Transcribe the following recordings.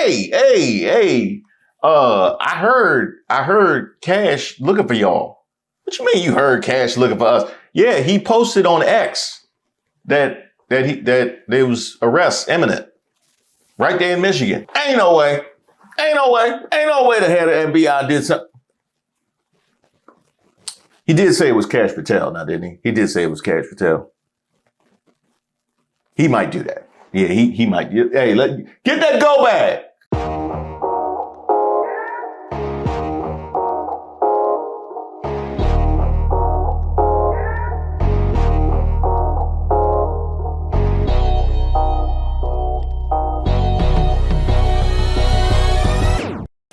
hey. I heard Cash looking for y'all. What you mean you heard Cash looking for us? Yeah, he posted on X that there was arrest imminent right there in Michigan. Ain't no way the head of FBI did something. He did say it was Kash Patel now, didn't he? He did say it was Kash Patel. He might do that. Yeah, he might. Hey, get that go bag.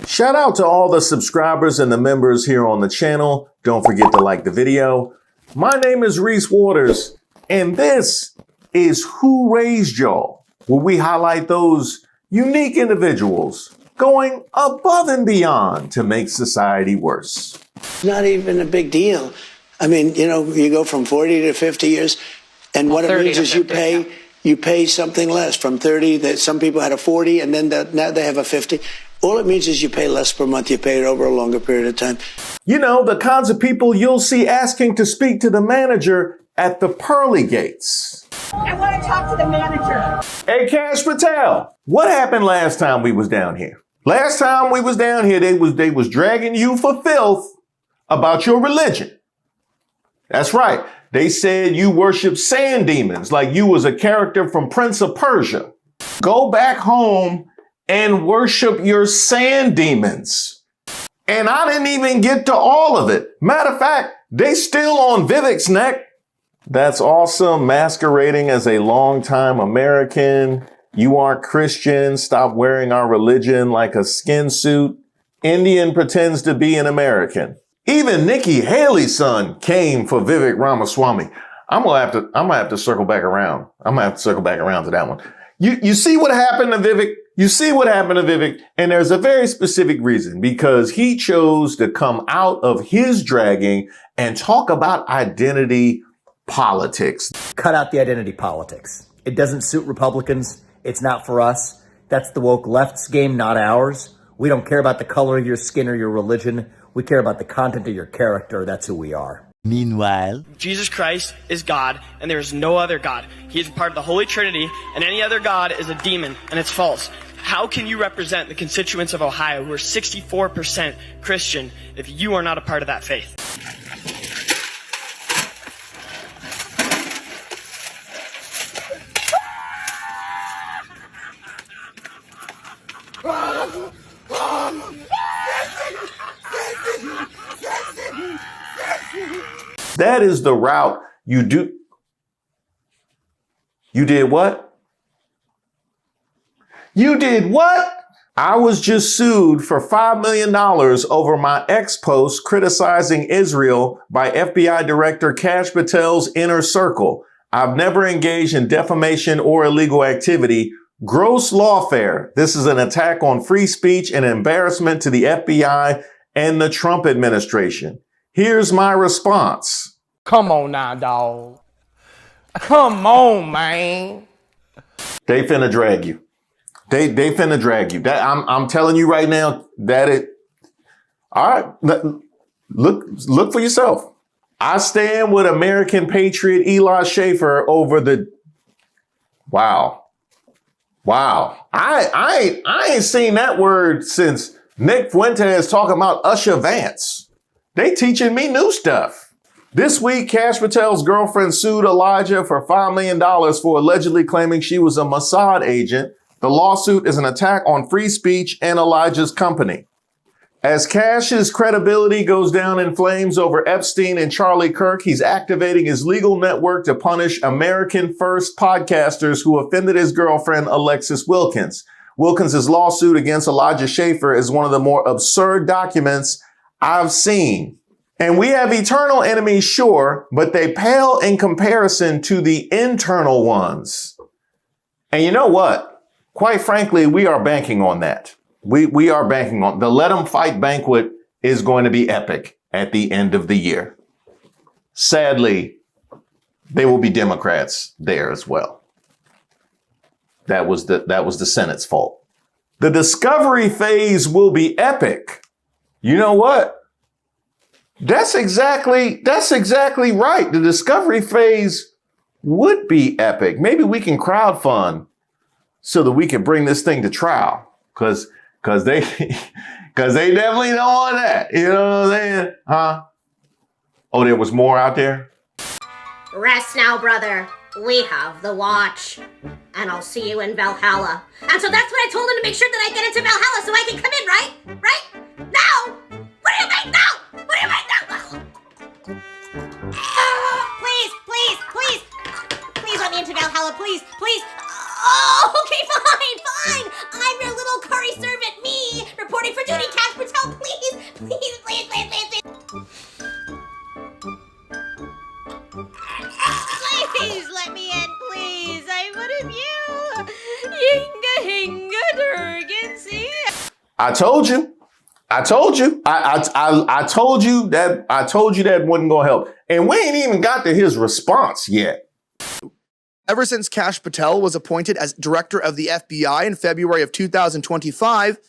Shout out to all the subscribers and the members here on the channel. Don't forget to like the video. My name is Reese Waters, and this is Who Raised Y'all, where we highlight those unique individuals going above and beyond to make society worse. Not even a big deal. I mean, you know, you go from 40 to 50 years, and what it means is you pay something less from 30. That some people had a 40, and then now they have a 50. All it means is you pay less per month. You pay it over a longer period of time. You know, the kinds of people you'll see asking to speak to the manager at the pearly gates. I want to talk to the manager. Hey, Kash Patel, what happened last time we was down here? Last time we was down here, they was dragging you for filth about your religion. That's right. They said you worship sand demons like you was a character from Prince of Persia. Go back home and worship your sand demons. And I didn't even get to all of it. Matter of fact, they still on Vivek's neck. That's awesome. Masquerading as a longtime American. You aren't Christian. Stop wearing our religion like a skin suit. Indian pretends to be an American. Even Nikki Haley's son came for Vivek Ramaswamy. I'm gonna have to circle back around. I'm gonna have to circle back around to that one. You see what happened to Vivek? You see what happened to Vivek? And there's a very specific reason, because he chose to come out of his dragging and talk about identity politics. Cut out the identity politics. It doesn't suit Republicans. It's not for us. That's the woke left's game, not ours. We don't care about the color of your skin or your religion. We care about the content of your character. That's who we are. Meanwhile, Jesus Christ is God, and there is no other God. He is part of the Holy Trinity, and any other God is a demon, and it's false. How can you represent the constituents of Ohio who are 64% Christian if you are not a part of that faith? That is the route you do. You did what? You did what? I was just sued for $5 million over my ex post criticizing Israel by FBI Director Kash Patel's inner circle. I've never engaged in defamation or illegal activity. Gross lawfare. This is an attack on free speech and embarrassment to the FBI and the Trump administration. Here's my response. Come on now, dawg. Come on, man. They finna drag you. They finna drag you. That I'm telling you right now that it. All right, look for yourself. I stand with American patriot Elijah Schaffer over the. Wow. I ain't seen that word since Nick Fuentes talking about Usher Vance. They teaching me new stuff. This week, Kash Patel's girlfriend sued Elijah for $5 million for allegedly claiming she was a Mossad agent. The lawsuit is an attack on free speech and Elijah's company. As Kash's credibility goes down in flames over Epstein and Charlie Kirk, he's activating his legal network to punish American first podcasters who offended his girlfriend, Alexis Wilkins. Wilkins' lawsuit against Elijah Schaffer is one of the more absurd documents I've seen. And we have eternal enemies, sure, but they pale in comparison to the internal ones. And you know what? Quite frankly, we are banking on that. We are banking on the Let 'em Fight banquet is going to be epic at the end of the year. Sadly, there will be Democrats there as well. That was the Senate's fault. The discovery phase will be epic. You know what? That's exactly right. The discovery phase would be epic. Maybe we can crowdfund so that we can bring this thing to trial. Cause they definitely don't want that. You know what I'm saying? Huh? Oh, there was more out there? Rest now, brother. We have the watch. And I'll see you in Valhalla. And so that's what I told him, to make sure that I get into Valhalla so I can come in, right? Right? Now! What do you think now? What do you think now? Please, please, please. Please let me into Valhalla, please, please. Oh, okay, fine. I'm your little curry servant, me, reporting for duty, Kash Patel, please. Please let me in, please. I'm one of you. Hinga durgan, see? I told you. I told you that wasn't gonna help. And we ain't even got to his response yet. Ever since Kash Patel was appointed as director of the FBI in February of 2025,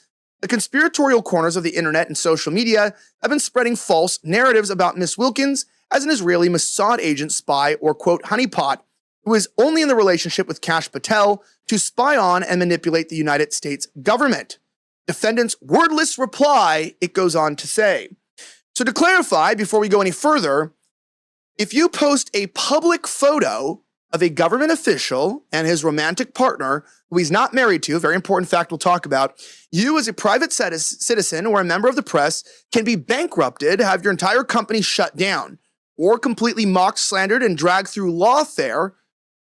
the conspiratorial corners of the internet and social media have been spreading false narratives about Miss Wilkins as an Israeli Mossad agent, spy, or quote, honeypot, who is only in the relationship with Kash Patel to spy on and manipulate the United States government. Defendant's wordless reply, it goes on to say. So to clarify, before we go any further, if you post a public photo of a government official and his romantic partner, who he's not married to, a very important fact we'll talk about, you as a private citizen or a member of the press can be bankrupted, have your entire company shut down, or completely mocked, slandered, and dragged through lawfare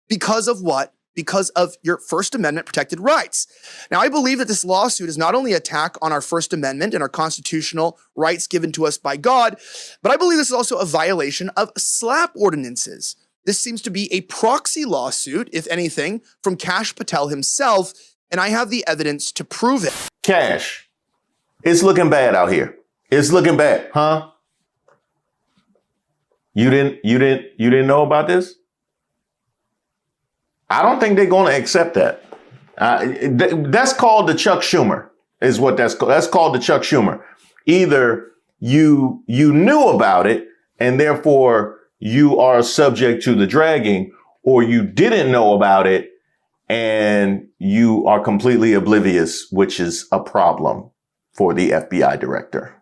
because of what? Because of your First Amendment protected rights. Now, I believe that this lawsuit is not only an attack on our First Amendment and our constitutional rights given to us by God, but I believe this is also a violation of SLAPP ordinances. This seems to be a proxy lawsuit, if anything, from Kash Patel himself, and I have the evidence to prove it. Kash, it's looking bad out here. It's looking bad, huh? You didn't know about this? I don't think they're going to accept that. That's called the Chuck Schumer, is what that's called. That's called the Chuck Schumer. Either you knew about it and therefore you are subject to the dragging, or you didn't know about it and you are completely oblivious, which is a problem for the FBI director.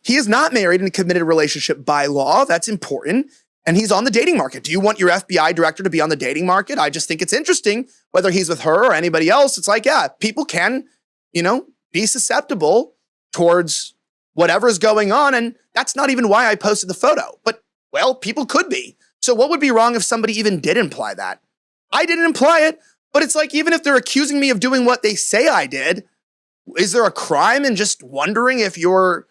He is not married in a committed relationship by law. That's important. And he's on the dating market. Do you want your FBI director to be on the dating market? I just think it's interesting, whether he's with her or anybody else. It's like, yeah, people can, be susceptible towards whatever's going on. And that's not even why I posted the photo. But, well, people could be. So what would be wrong if somebody even did imply that? I didn't imply it, but it's like, even if they're accusing me of doing what they say I did, is there a crime in just wondering if your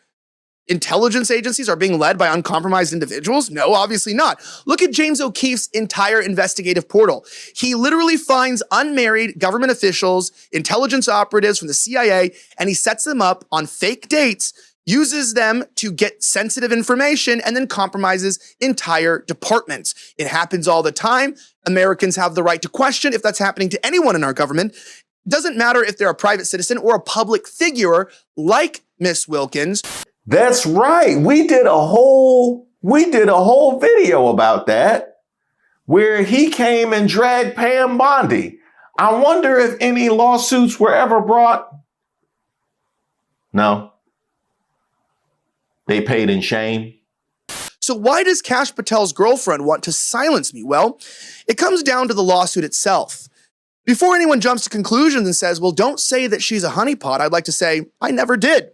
intelligence agencies are being led by uncompromised individuals? No, obviously not. Look at James O'Keefe's entire investigative portal. He literally finds unmarried government officials, intelligence operatives from the CIA, and he sets them up on fake dates, uses them to get sensitive information, and then compromises entire departments. It happens all the time. Americans have the right to question if that's happening to anyone in our government. Doesn't matter if they're a private citizen or a public figure like Miss Wilkins. That's right. We did a whole video about that where he came and dragged Pam Bondi. I wonder if any lawsuits were ever brought. No. They paid in shame. So why does Kash Patel's girlfriend want to silence me? Well, it comes down to the lawsuit itself. Before anyone jumps to conclusions and says, well, don't say that she's a honeypot, I'd like to say, I never did.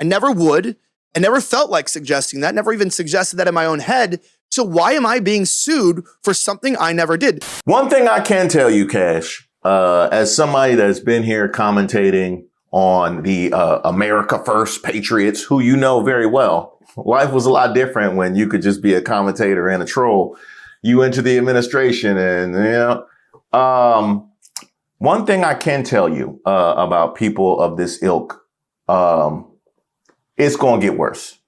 I never would. I never felt like suggesting that, never even suggested that in my own head. So why am I being sued for something I never did? One thing I can tell you, Kash, as somebody that's been here commentating on the America First Patriots, who you know very well, life was a lot different when you could just be a commentator and a troll. You enter the administration and, one thing I can tell you about people of this ilk, it's going to get worse.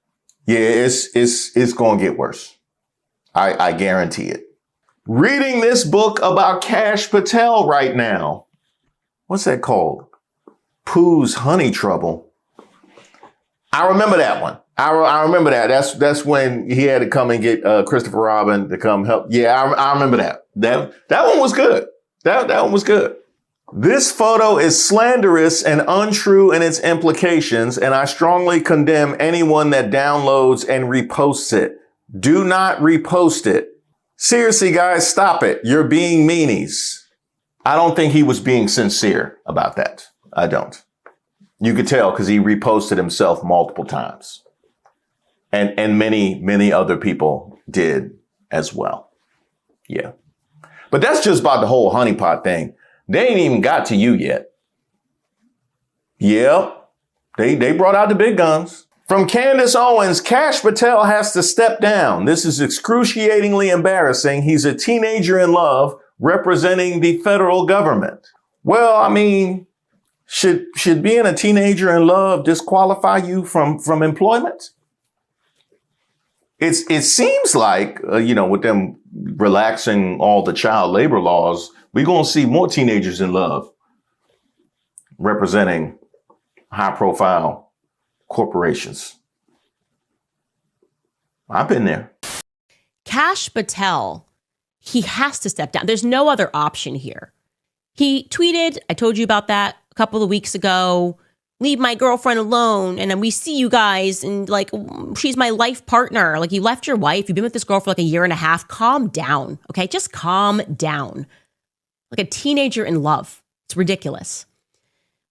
Yeah, it's going to get worse. I guarantee it. Reading this book about Kash Patel right now. What's that called? Pooh's honey trouble. I remember that one. I remember that. That's when he had to come and get Christopher Robin to come help. Yeah, I remember that. That one was good. That one was good. This photo is slanderous and untrue in its implications, and I strongly condemn anyone that downloads and reposts it. Do not repost it. Seriously, guys, stop it. You're being meanies. I don't think he was being sincere about that. I don't. You could tell because he reposted himself multiple times. And many other people did as well. Yeah. But that's just about the whole honeypot thing. They ain't even got to you yet. Yep. They brought out the big guns. From Candace Owens, Kash Patel has to step down. This is excruciatingly embarrassing. He's a teenager in love representing the federal government. Well, I mean, should being a teenager in love disqualify you from employment? It seems like, with them relaxing all the child labor laws, we're going to see more teenagers in love representing high-profile corporations. I've been there. Kash Patel, he has to step down. There's no other option here. He tweeted, I told you about that a couple of weeks ago, leave my girlfriend alone. And then we see you guys and like, she's my life partner. Like you left your wife. You've been with this girl for like a year and a half. Calm down. Okay. Just calm down. Like a teenager in love. It's ridiculous.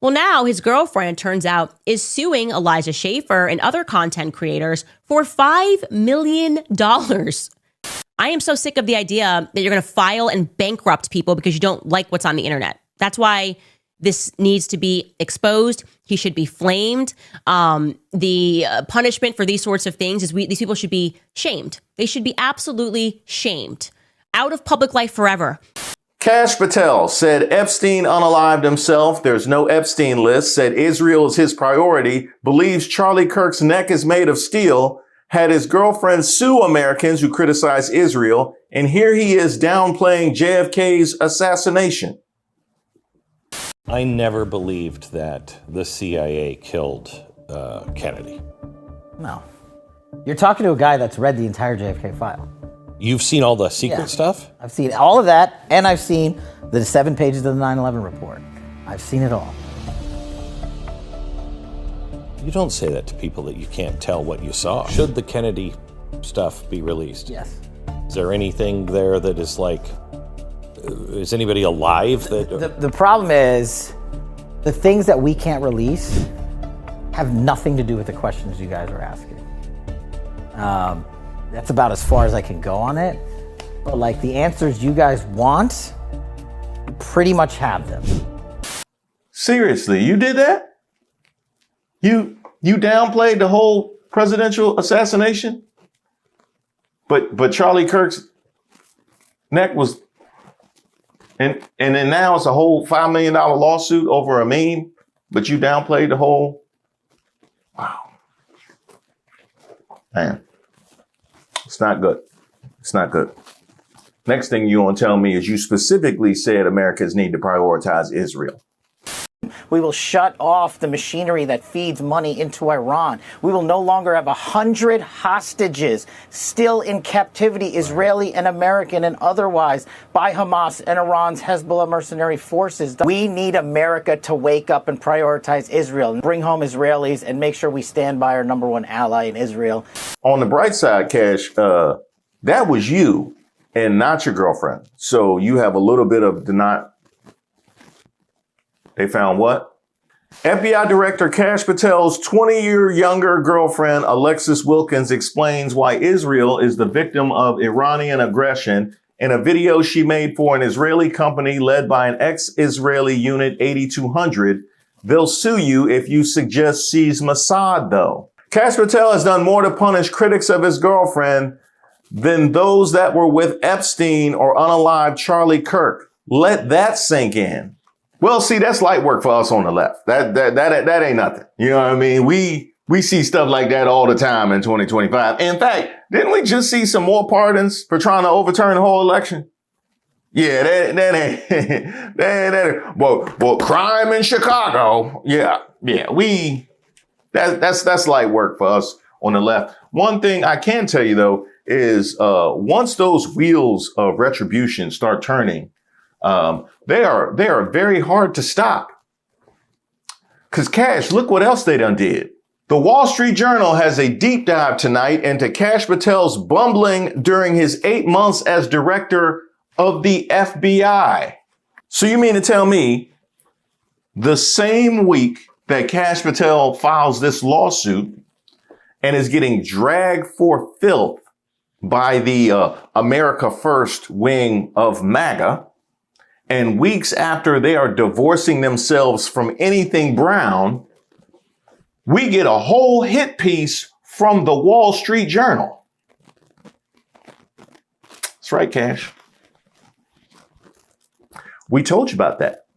Well, now his girlfriend, turns out, is suing Elijah Schaffer and other content creators for $5 million. I am so sick of the idea that you're going to file and bankrupt people because you don't like what's on the internet. That's why this needs to be exposed. He should be flamed. The punishment for these sorts of things is these people should be shamed. They should be absolutely shamed. Out of public life forever. Kash Patel said Epstein unalived himself. There's no Epstein list. Said Israel is his priority. Believes Charlie Kirk's neck is made of steel. Had his girlfriend sue Americans who criticize Israel. And here he is downplaying JFK's assassination. I never believed that the CIA killed Kennedy. No. You're talking to a guy that's read the entire JFK file. You've seen all the secret stuff? I've seen all of that, and I've seen the 7 pages of the 9/11 report. I've seen it all. You don't say that to people that you can't tell what you saw. Should the Kennedy stuff be released? Yes. Is there anything there that is like, is anybody alive? The problem is, the things that we can't release have nothing to do with the questions you guys are asking. That's about as far as I can go on it. But like the answers you guys want, you pretty much have them. Seriously, you did that? You downplayed the whole presidential assassination? But Charlie Kirk's neck was, and then now it's a whole $5 million lawsuit over a meme, but you downplayed the whole, wow. Man, it's not good. It's not good. Next thing you want to tell me is you specifically said Americans need to prioritize Israel. We will shut off the machinery that feeds money into Iran. We will no longer have 100 hostages still in captivity, Israeli and American and otherwise, by Hamas and Iran's Hezbollah mercenary forces. We need America to wake up and prioritize Israel and bring home Israelis and make sure we stand by our number one ally in Israel. On the bright side, Kash, that was you and not your girlfriend. So you have a little bit of They found what? FBI Director Kash Patel's 20-year younger girlfriend, Alexis Wilkins, explains why Israel is the victim of Iranian aggression in a video she made for an Israeli company led by an ex-Israeli unit 8200. They'll sue you if you suggest she's Mossad, though. Kash Patel has done more to punish critics of his girlfriend than those that were with Epstein or unalived Charlie Kirk. Let that sink in. Well, see, that's light work for us on the left. That ain't nothing. You know what I mean? We see stuff like that all the time in 2025. In fact, didn't we just see some more pardons for trying to overturn the whole election? Yeah, that ain't, that well, crime in Chicago. Yeah. That's light work for us on the left. One thing I can tell you though is, once those wheels of retribution start turning, they are very hard to stop. Cause Kash, look what else they done did. The Wall Street Journal has a deep dive tonight into Kash Patel's bumbling during his 8 months as director of the FBI. So you mean to tell me the same week that Kash Patel files this lawsuit and is getting dragged for filth by the America First wing of Maga, and weeks after they are divorcing themselves from anything brown, we get a whole hit piece from the Wall Street Journal. That's right, Kash. We told you about that.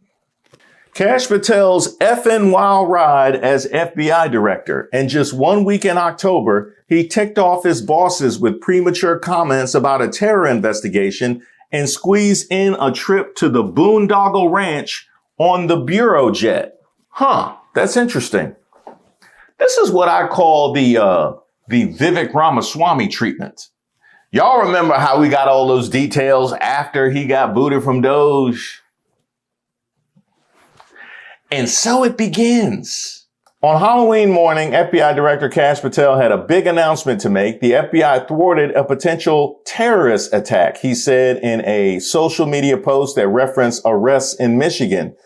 Kash Patel's effing wild ride as FBI director. And just 1 week in October, he ticked off his bosses with premature comments about a terror investigation and squeezed in a trip to the Boondoggle Ranch on the Bureau jet. That's interesting. This is what I call the Vivek Ramaswamy treatment. Y'all remember how we got all those details after he got booted from Doge? And so it begins. On Halloween morning, FBI Director Kash Patel had a big announcement to make. The FBI thwarted a potential terrorist attack, he said in a social media post that referenced arrests in Michigan.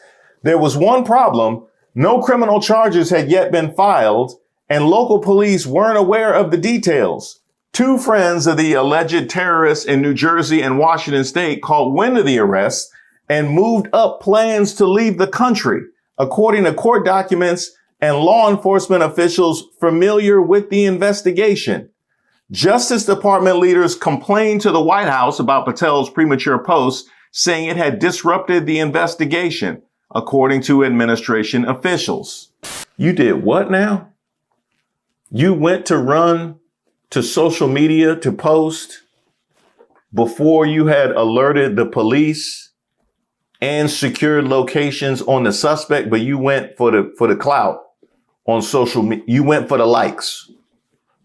There was one problem. No criminal charges had yet been filed, and local police weren't aware of the details. Two friends of the alleged terrorists in New Jersey and Washington State caught wind of the arrest and moved up plans to leave the country, according to court documents and law enforcement officials familiar with the investigation. Justice Department leaders complained to the White House about Patel's premature post, saying it had disrupted the investigation, according to administration officials. You did what now? You went to run to social media to post before you had alerted the police and secured locations on the suspect, but you went for the clout on social media. You went for the likes.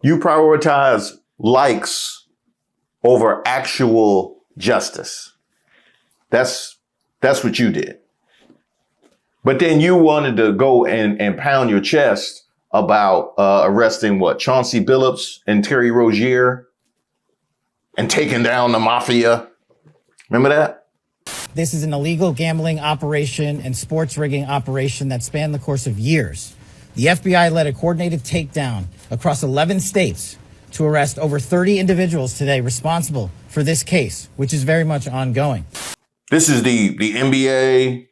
You prioritize likes over actual justice. That's what you did. But then you wanted to go and pound your chest about arresting Chauncey Billups and Terry Rozier and taking down the mafia. Remember that? This is an illegal gambling operation and sports rigging operation that spanned the course of years. The FBI led a coordinated takedown across 11 states to arrest over 30 individuals today responsible for this case, which is very much ongoing. This is the NBA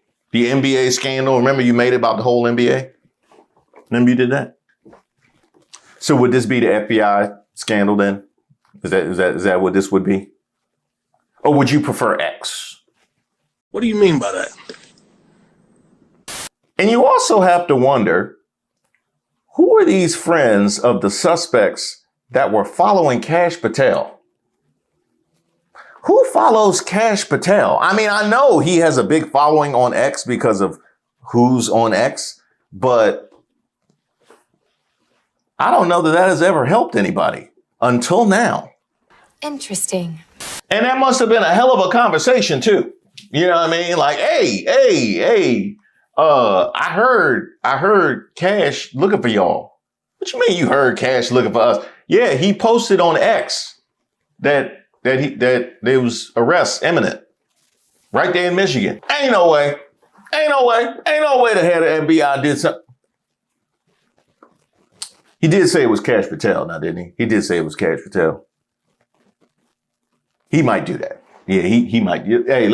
scandal. Remember you made it about the whole NBA? Remember you did that? So would this be the FBI scandal then? Is that what this would be? Or would you prefer X? What do you mean by that? And you also have to wonder, who are these friends of the suspects that were following Kash Patel? Who follows Kash Patel? I mean, I know he has a big following on X because of who's on X, but I don't know that has ever helped anybody until now. Interesting. And that must have been a hell of a conversation too. You know what I mean? Like, hey, I heard Kash looking for y'all. What you mean you heard Kash looking for us? Yeah, he posted on X that there was arrests imminent right there in Michigan. Ain't no way the head of FBI did something. He did say it was Kash Patel now, didn't he? He did say it was Kash Patel. He might do that. Yeah, he might. Hey,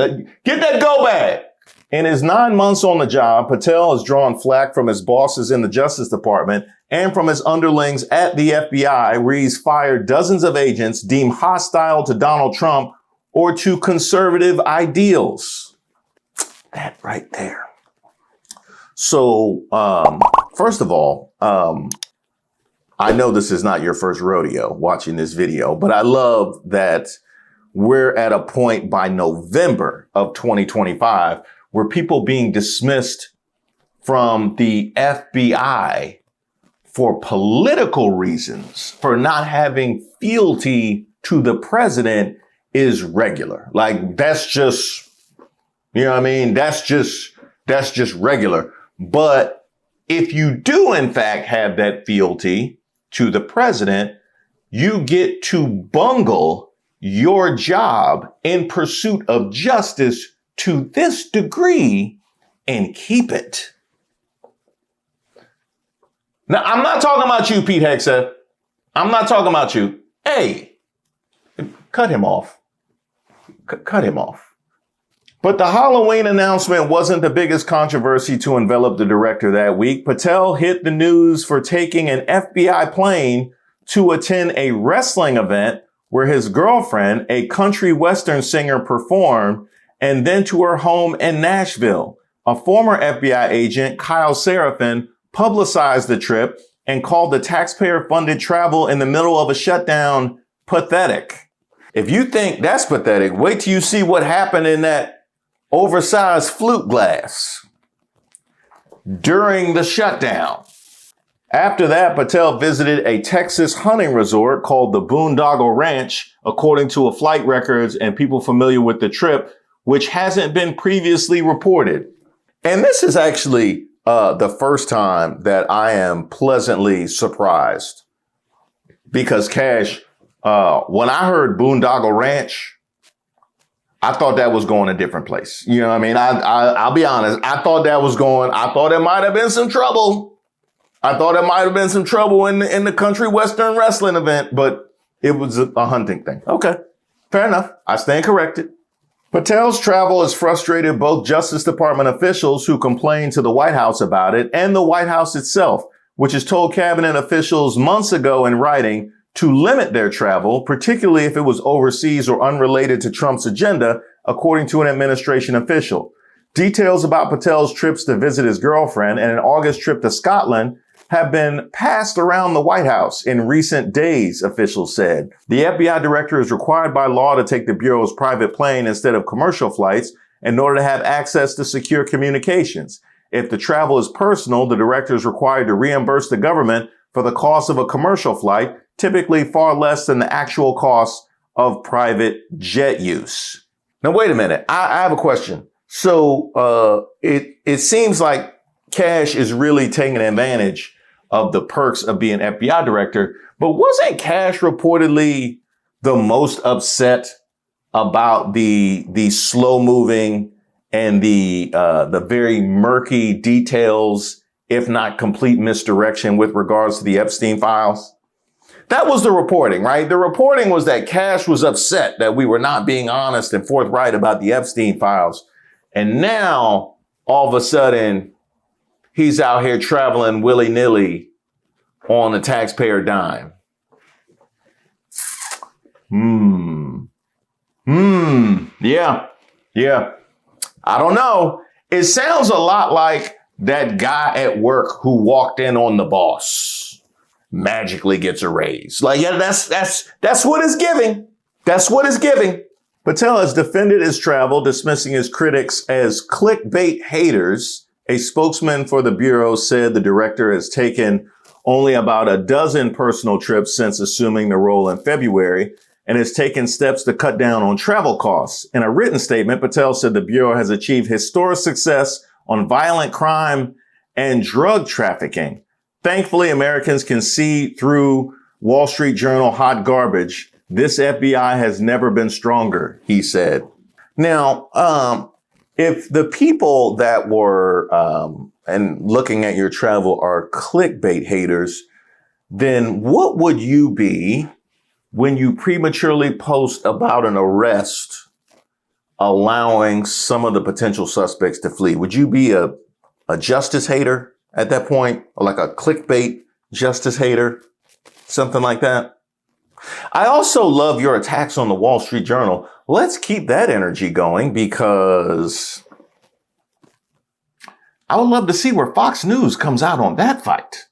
get that go bag. In his 9 months on the job, Patel has drawn flack from his bosses in the Justice Department and from his underlings at the FBI, where he's fired dozens of agents deemed hostile to Donald Trump or to conservative ideals. That right there. So, first of all, I know this is not your first rodeo watching this video, but I love that we're at a point by November of 2025 where people being dismissed from the FBI for political reasons, for not having fealty to the president is regular. Like, that's just, you know what I mean? That's just regular. But if you do, in fact, have that fealty to the president, you get to bungle your job in pursuit of justice to this degree and keep it. Now, I'm not talking about you, Pete Hegseth. I'm not talking about you. Hey, cut him off. Cut him off. But the Halloween announcement wasn't the biggest controversy to envelop the director that week. Patel hit the news for taking an FBI plane to attend a wrestling event where his girlfriend, a country western singer, performed, and then to her home in Nashville. A former FBI agent, Kyle Seraphin, publicized the trip and called the taxpayer-funded travel in the middle of a shutdown pathetic. If you think that's pathetic, wait till you see what happened in that oversized flute glass during the shutdown. After that, Patel visited a Texas hunting resort called the Boondoggle Ranch, according to a flight records and people familiar with the trip, which hasn't been previously reported. And this is actually the first time that I am pleasantly surprised. Because, Cash, when I heard Boondoggle Ranch, I thought that was going a different place. You know what I mean? I'll be honest. I thought there might have been some trouble. I thought it might have been some trouble in the country western wrestling event, but it was a hunting thing. Okay, fair enough. I stand corrected. Patel's travel has frustrated both Justice Department officials who complained to the White House about it and the White House itself, which has told cabinet officials months ago in writing to limit their travel, particularly if it was overseas or unrelated to Trump's agenda, according to an administration official. Details about Patel's trips to visit his girlfriend and an August trip to Scotland have been passed around the White House in recent days, officials said. The FBI director is required by law to take the Bureau's private plane instead of commercial flights in order to have access to secure communications. If the travel is personal, the director is required to reimburse the government for the cost of a commercial flight, typically far less than the actual cost of private jet use. Now, wait a minute. I have a question. So it seems like Cash is really taking advantage of the perks of being FBI director. But wasn't Cash reportedly the most upset about the slow moving and the very murky details, if not complete misdirection with regards to the Epstein files? That was the reporting, right? The reporting was that Cash was upset that we were not being honest and forthright about the Epstein files. And now, all of a sudden, he's out here traveling willy-nilly on a taxpayer dime. Yeah. I don't know. It sounds a lot like that guy at work who walked in on the boss magically gets a raise. Like, yeah, that's what it's giving. That's what it's giving. Patel has defended his travel, dismissing his critics as clickbait haters. A spokesman for the Bureau said the director has taken only about a dozen personal trips since assuming the role in February and has taken steps to cut down on travel costs. In a written statement, Patel said the Bureau has achieved historic success on violent crime and drug trafficking. Thankfully, Americans can see through Wall Street Journal hot garbage. This FBI has never been stronger, he said. Now, if the people that were and looking at your travel are clickbait haters, then what would you be when you prematurely post about an arrest allowing some of the potential suspects to flee? Would you be a justice hater at that point, or like a clickbait justice hater, something like that? I also love your attacks on the Wall Street Journal. Let's keep that energy going, because I would love to see where Fox News comes out on that fight.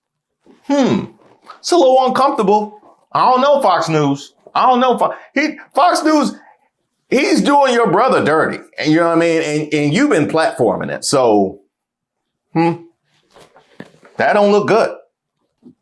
It's a little uncomfortable. I don't know Fox News. I don't know. Fox News, He's doing your brother dirty. And you know what I mean? And you've been platforming it. So, that don't look good.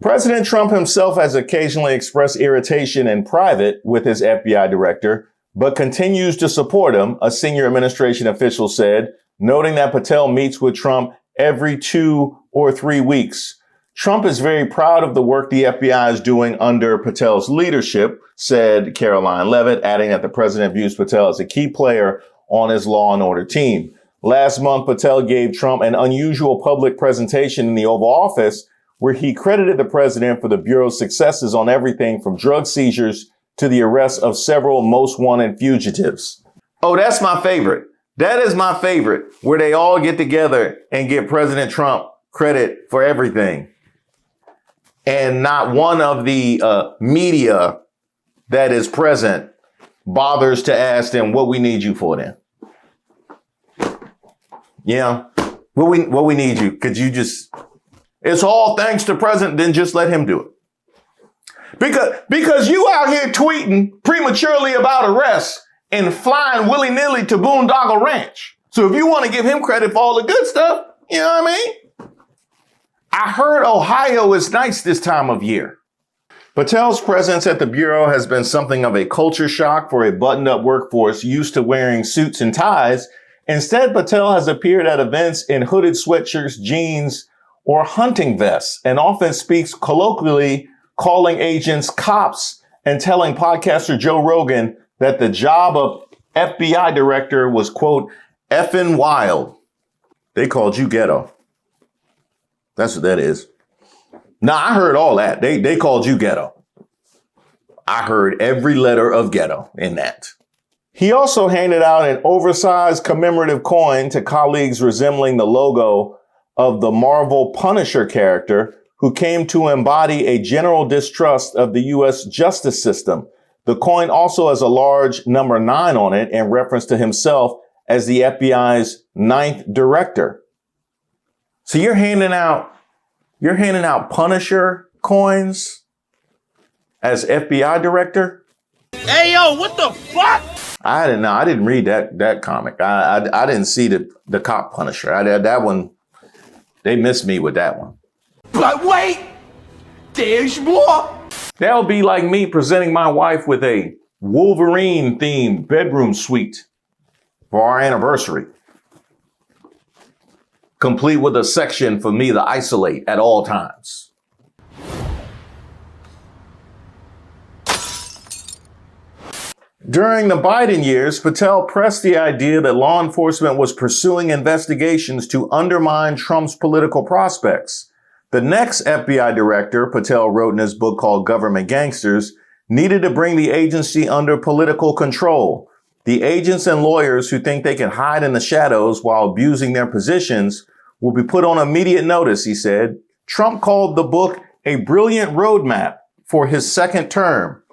President Trump himself has occasionally expressed irritation in private with his FBI director, but continues to support him, a senior administration official said, noting that Patel meets with Trump every 2 or 3 weeks. Trump is very proud of the work the FBI is doing under Patel's leadership, said Caroline Leavitt, adding that the president views Patel as a key player on his law and order team. Last month, Patel gave Trump an unusual public presentation in the Oval Office where he credited the president for the Bureau's successes on everything from drug seizures to the arrest of several most wanted fugitives. Oh, that's my favorite. That is my favorite, where they all get together and give President Trump credit for everything. And not one of the media that is present bothers to ask them what we need you for then. Yeah, what we need you. Could you just, it's all thanks to President, then just let him do it. Because you out here tweeting prematurely about arrests and flying willy-nilly to Boondoggle Ranch. So if you want to give him credit for all the good stuff, you know what I mean? I heard Ohio is nice this time of year. Patel's presence at the Bureau has been something of a culture shock for a buttoned-up workforce used to wearing suits and ties. Instead, Patel has appeared at events in hooded sweatshirts, jeans, or hunting vests, and often speaks colloquially, calling agents cops and telling podcaster Joe Rogan that the job of FBI director was, quote, effing wild. They called you ghetto. That's what that is. Now, I heard all that. They called you ghetto. I heard every letter of ghetto in that. He also handed out an oversized commemorative coin to colleagues resembling the logo of the Marvel Punisher character, who came to embody a general distrust of the U.S. justice system. The coin also has a large number 9 on it in reference to himself as the FBI's 9th director. So you're handing out Punisher coins as FBI director? Hey, yo, what the fuck? I didn't know. I didn't read that comic. I didn't see the cop Punisher. That one, they missed me with that one. But wait, there's more. That would be like me presenting my wife with a Wolverine-themed bedroom suite for our anniversary, complete with a section for me to isolate at all times. During the Biden years, Patel pressed the idea that law enforcement was pursuing investigations to undermine Trump's political prospects. The next FBI director, Patel wrote in his book called Government Gangsters, needed to bring the agency under political control. The agents and lawyers who think they can hide in the shadows while abusing their positions will be put on immediate notice, he said. Trump called the book a brilliant roadmap for his second term.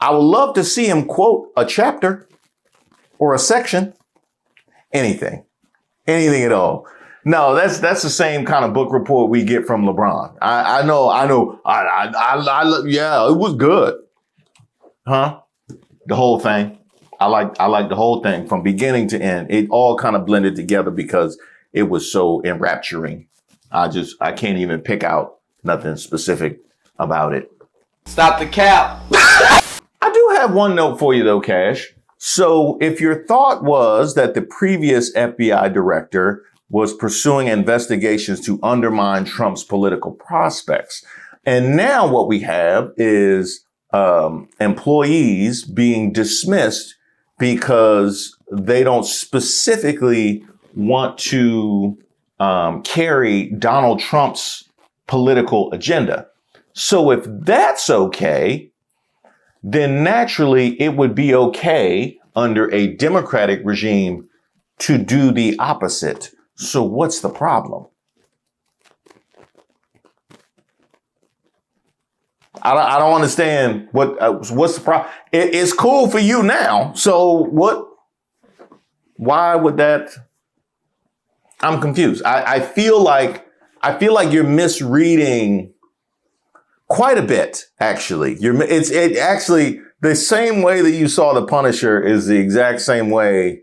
I would love to see him quote a chapter or a section, anything at all. No, that's the same kind of book report we get from LeBron. I know. Yeah, it was good. Huh? The whole thing. I like the whole thing from beginning to end. It all kind of blended together because it was so enrapturing. I can't even pick out nothing specific about it. Stop the cap. I do have one note for you though, Cash. So if your thought was that the previous FBI director was pursuing investigations to undermine Trump's political prospects, and now what we have is employees being dismissed because they don't specifically want to carry Donald Trump's political agenda. So if that's okay, then naturally it would be okay under a Democratic regime to do the opposite. So what's the problem? I don't understand what's the problem. It's cool for you now. So why would that? I'm confused. I feel like you're misreading quite a bit, actually. The same way that you saw the Punisher is the exact same way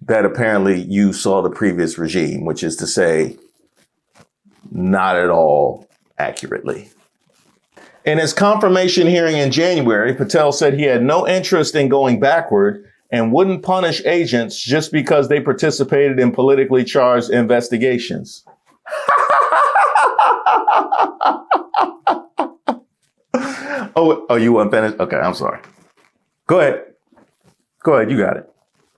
that apparently you saw the previous regime, which is to say, not at all accurately. In his confirmation hearing in January, Patel said he had no interest in going backward and wouldn't punish agents just because they participated in politically charged investigations. Oh, you weren't finished? Okay, I'm sorry. Go ahead, you got it.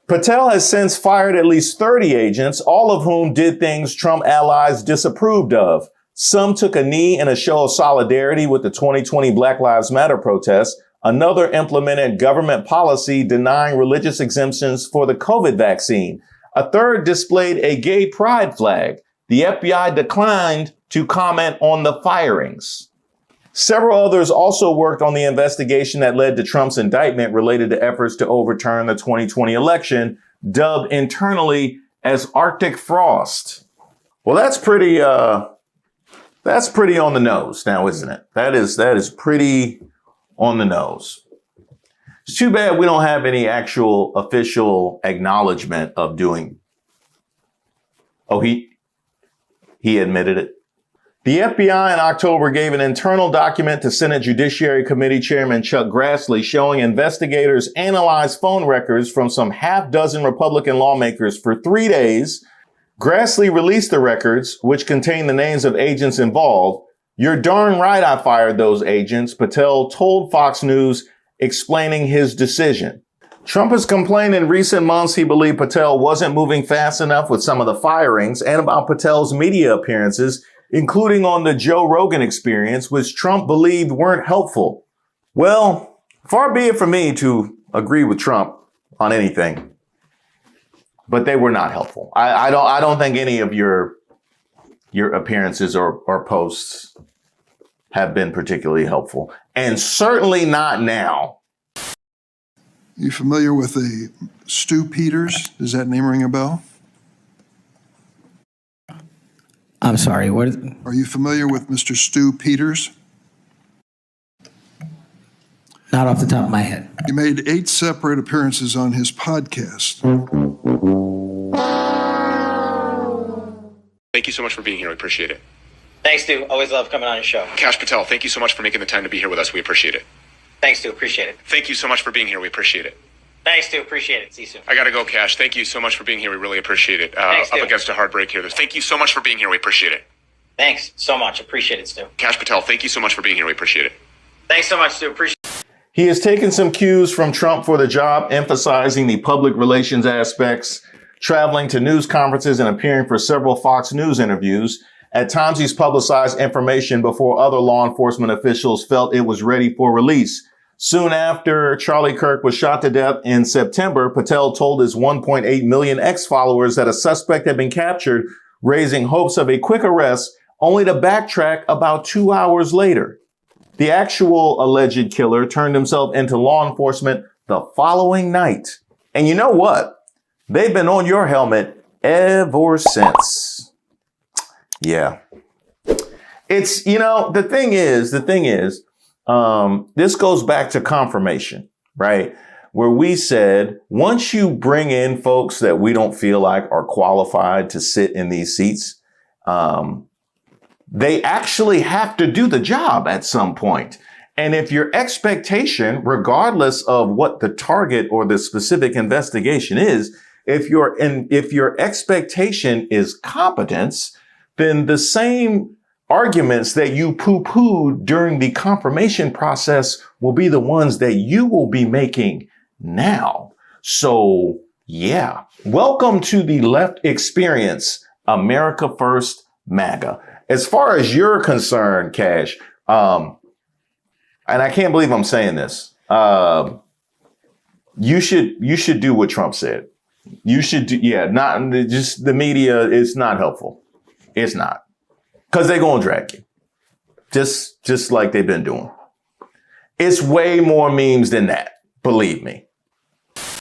Patel has since fired at least 30 agents, all of whom did things Trump allies disapproved of. Some took a knee in a show of solidarity with the 2020 Black Lives Matter protests. Another implemented government policy denying religious exemptions for the COVID vaccine. A third displayed a gay pride flag. The FBI declined to comment on the firings. Several others also worked on the investigation that led to Trump's indictment related to efforts to overturn the 2020 election, dubbed internally as Arctic Frost. Well, that's pretty on the nose now, isn't it? That is pretty on the nose. It's too bad we don't have any actual official acknowledgement of doing. Oh, he admitted it. The FBI in October gave an internal document to Senate Judiciary Committee Chairman Chuck Grassley showing investigators analyzed phone records from some half dozen Republican lawmakers for 3 days. Grassley released the records, which contained the names of agents involved. "You're darn right I fired those agents," Patel told Fox News, explaining his decision. Trump has complained in recent months he believed Patel wasn't moving fast enough with some of the firings and about Patel's media appearances, including on the Joe Rogan Experience, which Trump believed weren't helpful. Well, far be it from me to agree with Trump on anything, but they were not helpful. I don't think any of your appearances or posts have been particularly helpful, and certainly not now. You familiar with the Stu Peters? Does that name ring a bell? I'm sorry, what? Are you familiar with Mr. Stu Peters? Not off the top of my head. You made 8 separate appearances on his podcast. Thank you so much for being here. We appreciate it. Thanks, Stu. Always love coming on your show. Kash Patel, thank you so much for making the time to be here with us. We appreciate it. Thanks, Stu. Appreciate it. Thank you so much for being here. We appreciate it. Thanks, Stu. Appreciate it. See you soon. I gotta go, Kash. Thank you so much for being here. We really appreciate it. Thanks, up Stu. against a hard break here. Thank you so much for being here. We appreciate it. Thanks so much. Appreciate it, Stu. Kash Patel, thank you so much for being here. We appreciate it. Thanks so much, Stu. Appreciate it. He has taken some cues from Trump for the job, emphasizing the public relations aspects, traveling to news conferences and appearing for several Fox News interviews. At times, he's publicized information before other law enforcement officials felt it was ready for release. Soon after Charlie Kirk was shot to death in September, Patel told his 1.8 million ex-followers that a suspect had been captured, raising hopes of a quick arrest, only to backtrack about 2 hours later. The actual alleged killer turned himself into law enforcement the following night. And you know what? They've been on your helmet ever since. Yeah. It's, the thing is, this goes back to confirmation, right? Where we said, once you bring in folks that we don't feel like are qualified to sit in these seats, they actually have to do the job at some point. And if your expectation, regardless of what the target or the specific investigation is, if your expectation is competence, then the same arguments that you poo-pooed during the confirmation process will be the ones that you will be making now. So, yeah. Welcome to the left experience, America First MAGA. As far as you're concerned, Kash, and I can't believe I'm saying this, you should do what Trump said. You should do, not just the media is not helpful. It's not. Because they're going to drag you. Just like they've been doing. It's way more memes than that. Believe me.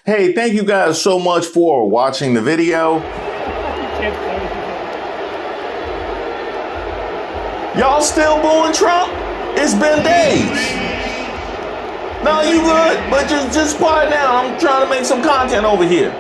Hey, thank you guys so much for watching the video. Y'all still booing Trump? It's been days. No, you good, but just quiet down. I'm trying to make some content over here.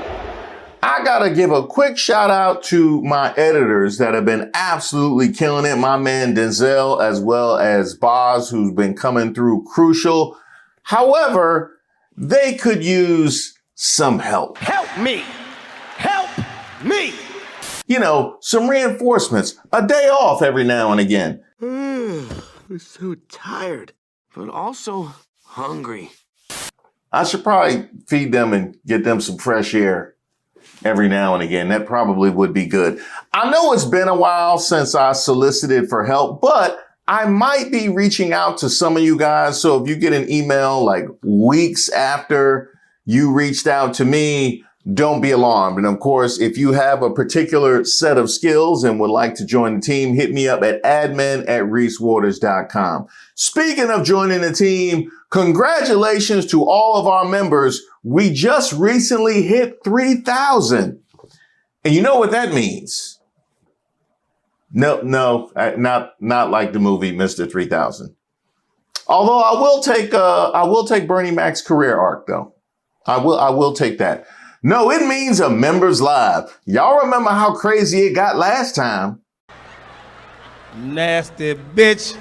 I gotta give a quick shout out to my editors that have been absolutely killing it. My man Denzel, as well as Boz, who's been coming through crucial. However, they could use some help. Help me! Help me! You know, some reinforcements, a day off every now and again. I'm so tired, but also hungry. I should probably feed them and get them some fresh air every now and again. That probably would be good. I know it's been a while since I solicited for help, but I might be reaching out to some of you guys. So if you get an email like weeks after you reached out to me, don't be alarmed. And of course, if you have a particular set of skills and would like to join the team, hit me up at admin@reesewaters.com. Speaking of joining the team, congratulations to all of our members. We just recently hit 3,000. And you know what that means? No, not like the movie Mr. 3000. Although I will take Bernie Mac's career arc though. I will take that. No, it means a members live. Y'all remember how crazy it got last time? Nasty bitch.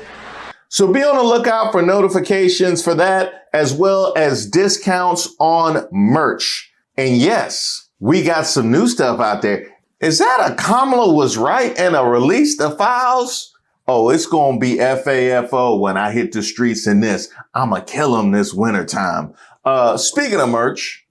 So be on the lookout for notifications for that, as well as discounts on merch. And yes, we got some new stuff out there. Is that a Kamala was right and a release the files? Oh, it's going to be FAFO when I hit the streets in this. I'ma kill them this wintertime. Speaking of merch,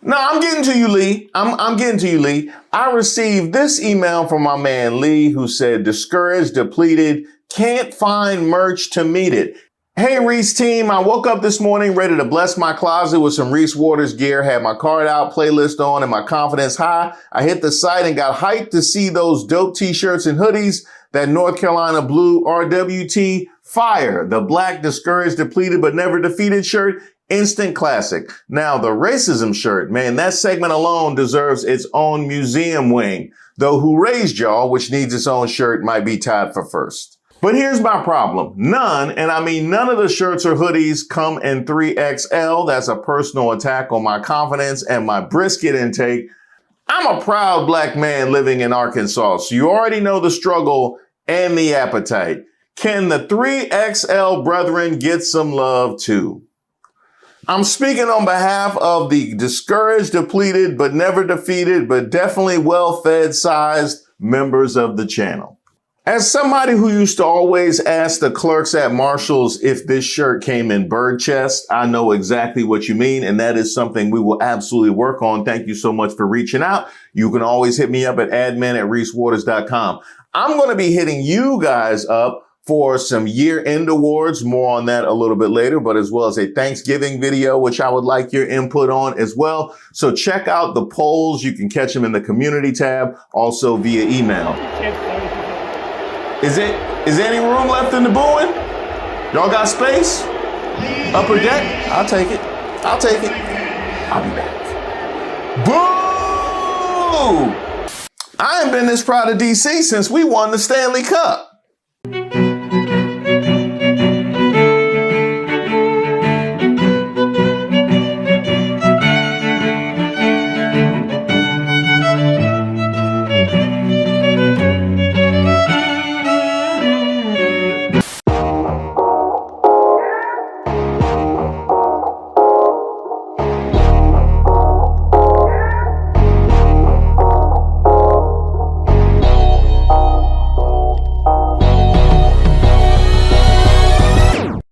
no, I'm getting to you, Lee. I'm getting to you, Lee. I received this email from my man, Lee, who said, discouraged, depleted, can't find merch to meet it. Hey, Reese team, I woke up this morning ready to bless my closet with some Reese Waters gear, had my card out, playlist on, and my confidence high. I hit the site and got hyped to see those dope t-shirts and hoodies. That North Carolina blue RWT fire, the black discouraged, depleted, but never defeated shirt. Instant classic. Now, the racism shirt, man, that segment alone deserves its own museum wing. Though Who Raised Y'all, which needs its own shirt, might be tied for first. But here's my problem. None, and I mean none of the shirts or hoodies come in 3XL. That's a personal attack on my confidence and my brisket intake. I'm a proud black man living in Arkansas, so you already know the struggle and the appetite. Can the 3XL brethren get some love too? I'm speaking on behalf of the discouraged, depleted, but never defeated, but definitely well-fed sized members of the channel. As somebody who used to always ask the clerks at Marshall's if this shirt came in bird chest, I know exactly what you mean, and that is something we will absolutely work on. Thank you so much for reaching out. You can always hit me up at admin@reesewaters.com. I'm going to be hitting you guys up for some year-end awards. More on that a little bit later, but as well as a Thanksgiving video, which I would like your input on as well. So check out the polls. You can catch them in the community tab, also via email. Is there any room left in the booing? Y'all got space? Upper deck? I'll take it. I'll take it. I'll be back. Boo! I ain't been this proud of DC since we won the Stanley Cup.